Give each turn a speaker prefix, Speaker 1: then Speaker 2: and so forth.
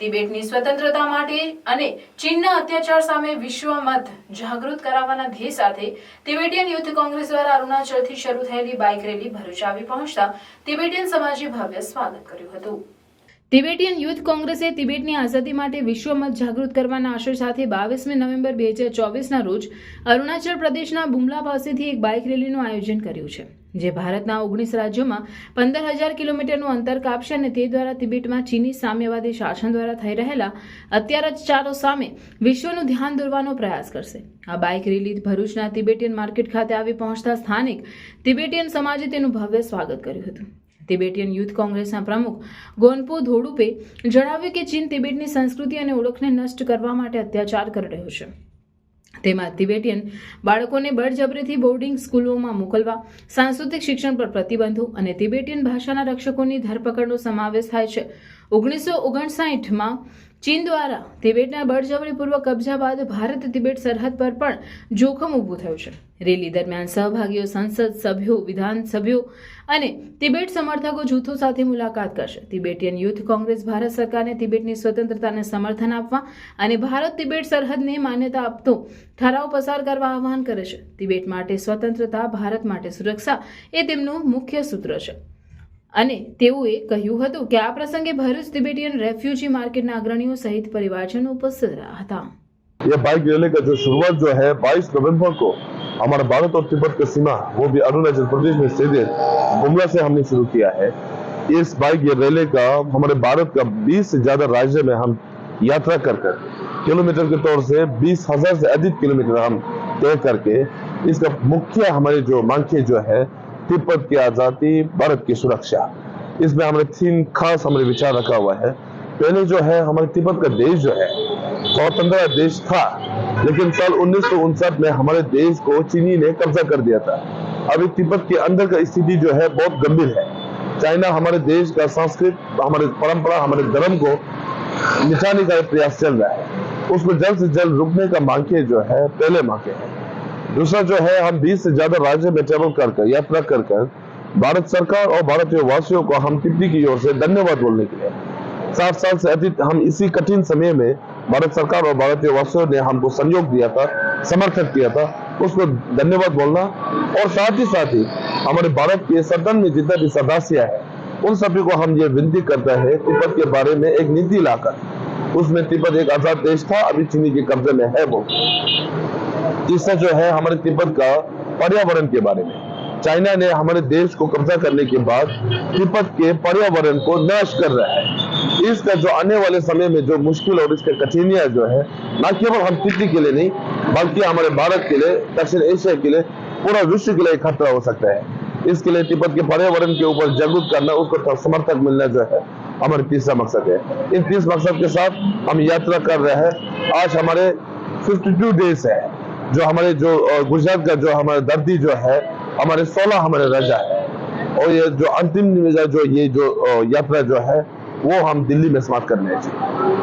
Speaker 1: તિબેટની સ્વતંત્રતા માટે અને ચીનના અત્યાચાર સામે વિશ્વમત જાગૃત કરાવવાના ધ્યેય સાથે તિબેટિયન યુથ કોંગ્રેસ દ્વારા અરુણાચલથી શરૂ થયેલી બાઇક રેલી ભરૂચ આવી પહોંચતા તિબેટિયન સમાજે ભવ્ય સ્વાગત કર્યું હતું। તિબેટિયન યુથ કોંગ્રેસે તિબેટની આઝાદી માટે વિશ્વમત જાગૃત કરવાના આશય સાથે 22 નવેમ્બર 2024ના રોજ અરુણાચલ પ્રદેશના બુમલા પાસેથી એક બાઇક રેલીનું આયોજન કર્યું છે, જે ભારતના 19 રાજ્યોમાં 15,000 કિલોમીટરનું અંતર કાપશે અને તે દ્વારા તિબેટમાં ચીની સામ્યવાદી શાસન દ્વારા થઈ રહેલા અત્યાચારો સામે વિશ્વનું ધ્યાન દોરવાનો પ્રયાસ કરશે। આ બાઇક રેલી ભરૂચના તિબેટિયન માર્કેટ ખાતે આવી પહોંચતા સ્થાનિક તિબેટિયન સમાજે તેનું ભવ્ય સ્વાગત કર્યું હતું। તિબેટિયન યુથ કોંગ્રેસના પ્રમુખ ગોનપો ધોડુપે જણાવ્યું કે ચીન તિબેટની સંસ્કૃતિ અને ઓળખને નષ્ટ કરવા માટે અત્યાચાર કરી રહ્યો છે। તેમાં તિબેટિયન બાળકોને બળજબરીથી બોર્ડિંગ સ્કૂલોમાં મોકલવા, સાંસ્કૃતિક શિક્ષણ પર પ્રતિબંધો અને તિબેટિયન ભાષાના રક્ષકોની ધરપકડનો સમાવેશ થાય છે। 1959માં ચીન દ્વારા તિબેટના બળજબરીપૂર્વક કબજા બાદ ભારત તિબેટ સરહદ પર પણ જોખમ ઊભું થયું છે। રેલી દરમિયાન સહભાગીઓ સંસદ સભ્યો, વિધાનસભ્યો અને તિબેટ સમર્થકો જૂથો સાથે મુલાકાત કરશે। તિબેટિયન યુથ કોંગ્રેસ ભારત સરકારને તિબેટની સ્વતંત્રતાને સમર્થન આપવા અને ભારત તિબેટ સરહદને માન્યતા આપતો ઠરાવ પસાર કરવા આહ્વાન કરે છે। તિબેટ માટે સ્વતંત્રતા, ભારત માટે સુરક્ષા એ તેમનું મુખ્ય સૂત્ર છે અને તેઓએ કહ્યું હતું કે આ પ્રસંગે ભરૂચ તિબેટિયન રેफ्यूजी मार्केटના अग्रणियों सहित परिवारजनों उपस्थित रहा था।
Speaker 2: यह बाइक रैली का जो शुरुआत जो है 22 नवंबर को हमारा भारत और तिब्बत का सीमा वो भी अरुणाचल प्रदेश में स्थित बुमला से हमने शुरू किया है। इस बाइक रैली का हमारे भारत का 20 से ज्यादा राज्य में हम यात्रा कर किलोमीटर के तौर से 20,000 से अधिक किलोमीटर हम तय करके इसका मुख्य हमारी जो मांग जो है तिब्बत की आजादी, भारत की सुरक्षा, इसमें हमारे 3 खास हमारे विचार रखा हुआ है। पहले जो है हमारे तिब्बत का देश जो है स्वतंत्र देश था, लेकिन साल 1959 में हमारे देश को चीनी ने कब्जा कर दिया था। अभी तिब्बत के अंदर का स्थिति जो है बहुत गंभीर है। चाइना हमारे देश का संस्कृत, हमारे परंपरा, हमारे धर्म को मिटाने का प्रयास चल रहा है। उसको जल्द से जल्द रुकने का मांगे जो है पहले मांगे है। दूसरा जो है हम 20 से ज्यादा राज्य में ट्रेवल कर यात्रा कर भारत सरकार और भारतीय वासियों को हम तिब्बती की ओर से धन्यवाद बोलने के लिए 7 साल से अधिक हम इसी कठिन समय में भारत सरकार और भारतीय वासियों ने हमको सहयोग दिया था, समर्थन किया था, उसको धन्यवाद बोलना और साथ ही हमारे भारत के सदन में जितना भी सदस्य है उन सभी को हम ये विनती करते हैं तिब्बत के बारे में एक नीति लाकर, उसमें तिब्बत एक आजाद देश था, अभी चीनी के कब्जे में है वो। तीसरा जो है हमारे तिब्बत का पर्यावरण के बारे में, चाइना ने हमारे देश को कब्जा करने के बाद तिब्बत के पर्यावरण को नाश कर रहा है। इसका जो आने वाले समय में जो मुश्किल और इसके कठिनाइयां जो है न केवल हम तिब्बती के लिए नहीं बल्कि हमारे भारत के लिए, दक्षिण एशिया के लिए, पूरा विश्व के लिए खतरा हो सकता है। इसके लिए तिब्बत के पर्यावरण के ऊपर जागरूक करना, उसको समर्थक मिलना जो है हमारे तीसरा मकसद है। इन 30 मकसद के साथ हम यात्रा कर रहे हैं। आज हमारे 52 डेज है, जो हमारे जो गुजरात का जो हमारा धरती जो है हमारे 16 हमारे राजा है और ये जो अंतिम जो यात्रा जो है वो हम दिल्ली में समाप्त करने चाहिए।